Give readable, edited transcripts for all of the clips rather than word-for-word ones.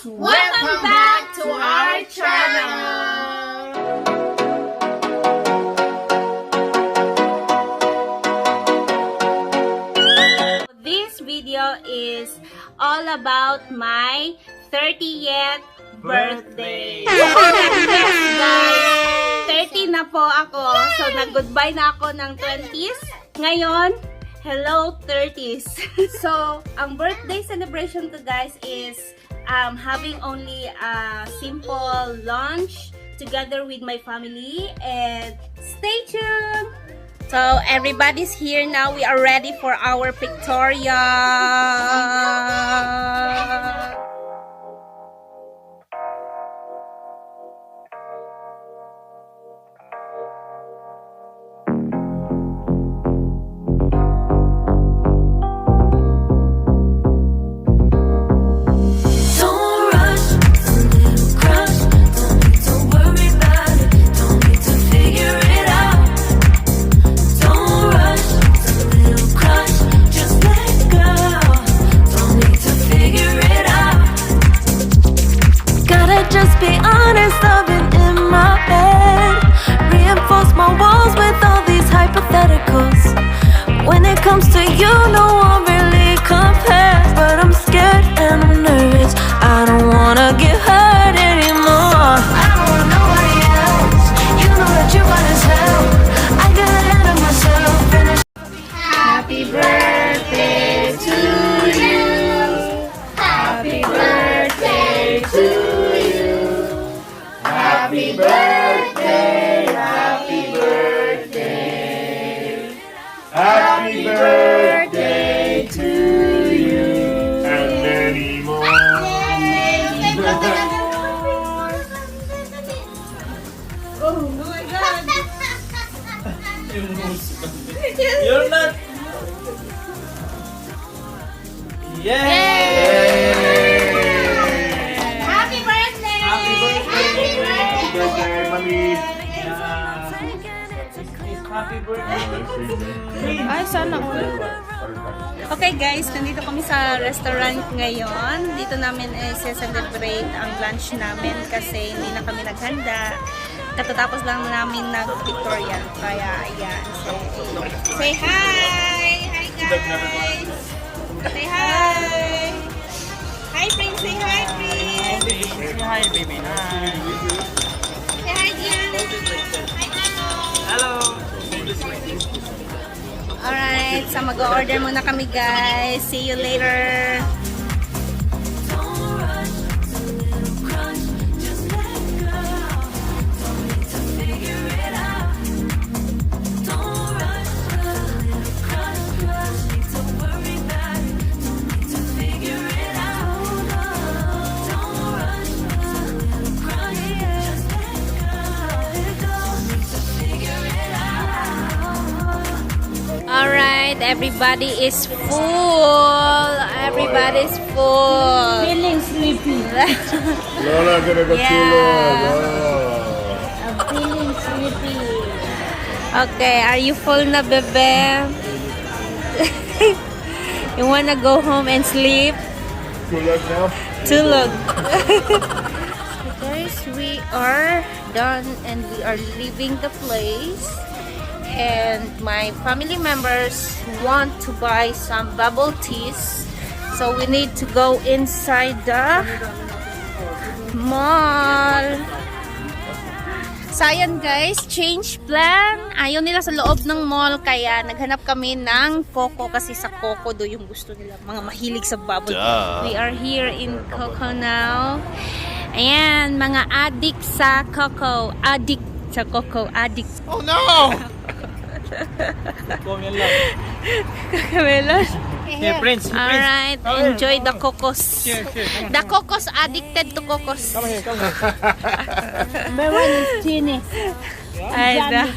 Welcome back to our channel! This video is all about my 30th birthday. Yes, guys! 30 na po ako. So, nag-goodbye na ako ng 20s. Ngayon, hello 30s. So, ang birthday celebration ko, guys, is having only a simple lunch together with my family. And stay tuned! So, everybody's here now. We are ready for our pictorial. Just be honest, I've been in my head. Reinforce my walls with all these hypotheticals. When it comes to you, no one really compares. But I'm scared and I'm nervous. I don't wanna get hurt anymore. I don't want nobody else. You know that you're fine as hell. I get ahead of myself. Happy birthday to you. Happy birthday to you. Happy birthday, happy birthday. Happy birthday to you. And many more. Oh my God. You're not. Yay! Happy birthday! Happy birthday! Happy birthday, Mami. Happy birthday! Ay, sana all. Okay guys, nandito kami sa restaurant ngayon. Dito namin celebrate ang lunch namin kasi hindi na kami naghanda. Katatapos lang namin nag-pictorial. Kaya, ayan. Say hi! Hi guys! Say hi! Hi Prince! Say hi Prince! Hi, baby. Hi. Say hi Gian! Hi Ano! Hello. Alright, so mag-order muna kami guys. See you later! Alright, everybody is full. Everybody's full. Feeling sleepy. Lola gonna go Yeah. I'm feeling sleepy. Okay, are you full na, bebe? You wanna go home and sleep? Tulog now. Tulog. Guys, we are done and we are leaving the place. And my family members want to buy some bubble teas, so we need to go inside the mall. Sayang guys, change plan. Ayaw nila sa loob ng mall, kaya naghanap kami ng Coco kasi sa Coco do yung gusto nila, mga mahilig sa bubble tea. We are here in Coco now. Ayan, mga addict sa Coco. Addict sa Coco. Addict. Oh no! Come yan lang. Kamelan. Here, Prince. Alright, enjoy the cocos. Here. The cocos, addicted to cocos. Come here. My one is teeny. Ay, da.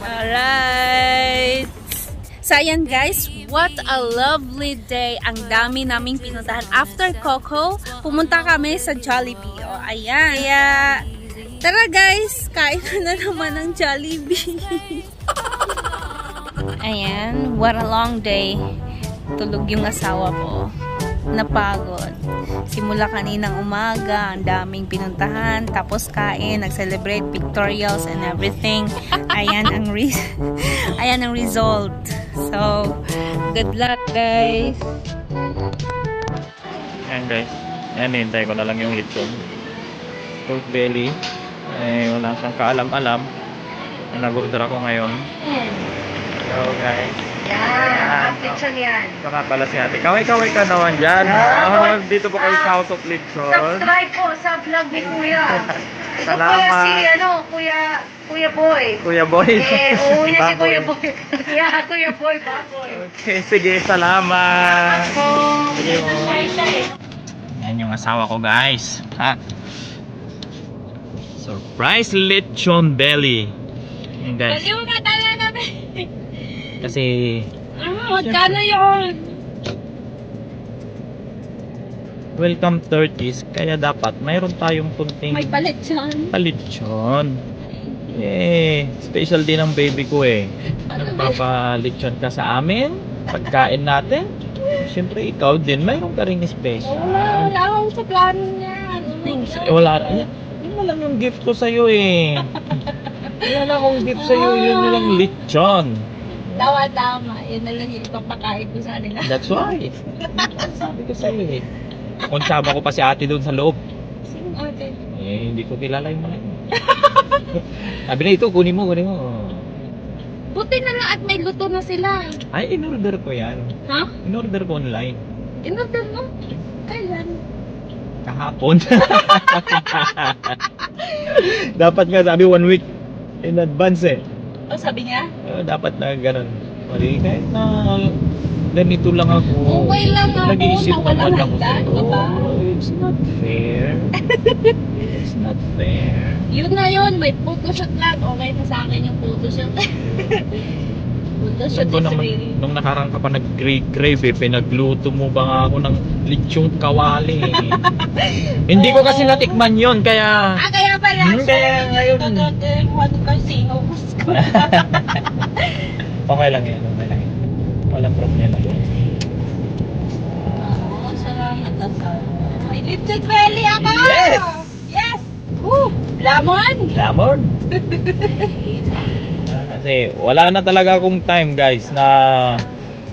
Alright. So, ayan guys, what a lovely day. Ang dami naming pinuntahan. After Coco, pumunta kami sa Jollibee. O, ayan. Kaya, tara guys, kain na naman ng Jollibee. Ayan, what a long day. Tulog yung asawa ko. napagod. Simula kaninang umaga, ang daming pinuntahan, tapos kain, nag-celebrate pictorials and everything. Ayan ang ayan ang result. So, good luck guys. Ayan guys. Ayan, hintay ko na lang yung lechon. Pork belly. Eh, wala siyang kaalam-alam. Nag-order ako ngayon. So guys. Yan. Lechon yan. Saka pala si ate. Kaway-kaway ka naman dyan. Dito po kayo sa House of Lechon. Subscribe po sa vlog ni Kuya. Salamat. Kuya Boy. Kuya Boy. Oo, niya si Baboy. Kuya Boy. Yeah, Kuya Boy, baboy. Okay, sige. Salamat. Sige mo. Yan yung asawa ko guys. Ha? Surprise lechon belly. Yan guys. Pwede mo nga tala namin. Kasi Magkano yun? welcome 30s. Kaya dapat mayroon tayong kunting May palit siyan. palitsyon. Eh, special din ang baby ko eh. Nagpapalitsyon ka sa amin. Pagkain natin. Siyempre ikaw din, mayroon ka rin special. Wala akong sa plano niyan. Wala. Yun na lang yung gift ko sa'yo eh. Yun na lang akong gift sa'yo. Yun na lang lechon. Tama. Yan na lang yung ipapakain ko sa nila. That's why. Sabi ko sa'yo eh. Konsama ko pa si ate doon sa loob. Sino ate? Eh, hindi ko kilala yung mga yun. Sabi na ito, kunin mo. Buti na lang at may luto na sila. Ay, in-order ko yan. Ha? In-order ko online. Inorder mo? Kailan? Kahapon. Dapat nga sabi 1 week in advance eh. O sabi niya? Dapat na ganun. Mali, kahit na ganito lang ako. Okay lang ako Nag-iisip na walang naman ako. handa, diba? It's not fair. It's not fair. Yun na yun, may photoshoot lang. Okay na sa akin yung photoshoot. Photoshoot Ko is naman, really... nung nakarang ka pa nag-crave eh, pinagluto mo ba nga ako ng lechong kawali eh. Hindi ko kasi natikman yun, kaya... kaya pala Kaya ngayon. Ano kasi, Okay lang yan, okay lang yan. Walang problema yun. salamat at may lipstick belly ako! Yes! Yes! Woo! Lamon! Lamon! Kasi wala na talaga akong time guys na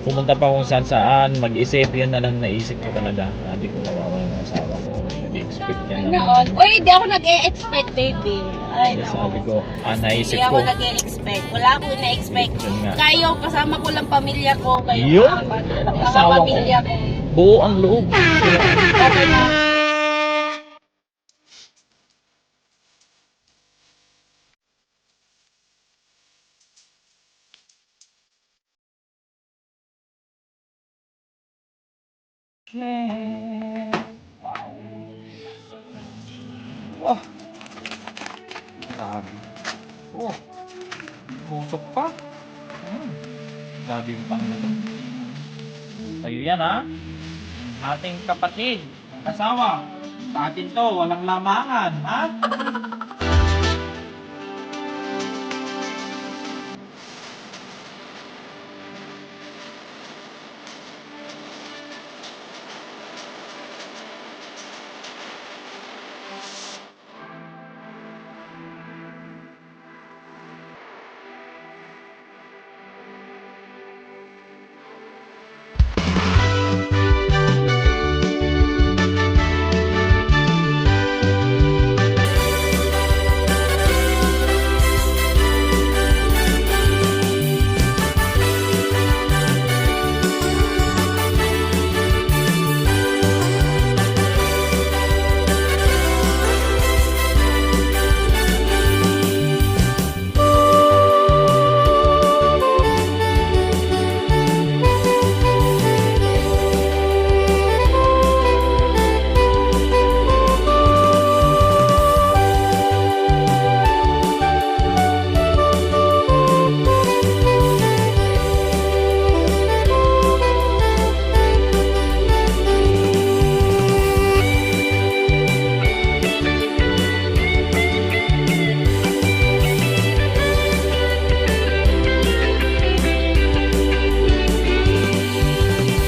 pumunta pa kung saan mag-isip. Yan na lang naisip ko talaga. Sabi ko kawawa yung asawa ko. Nag-expect niya Noon. naman. Uy, hindi ako nag-e-expect, baby. Ay, Kaya naku. sabi ko, naisip Hindi ako ko. nag-e-expect. Wala akong ina-expect. Yun nga. Kayo, kasama ko lang pamilya ko. Kayo, Yun. mga Asawa ko. pamilya ko. Buo ang loob. Okay na. Wow. Grabe. Oh. Busok pa. Grabe yung pang na to. Sa'yo yan ha. Ating kapatid. Asawa. Sa atin to. Walang lamangan. Ha?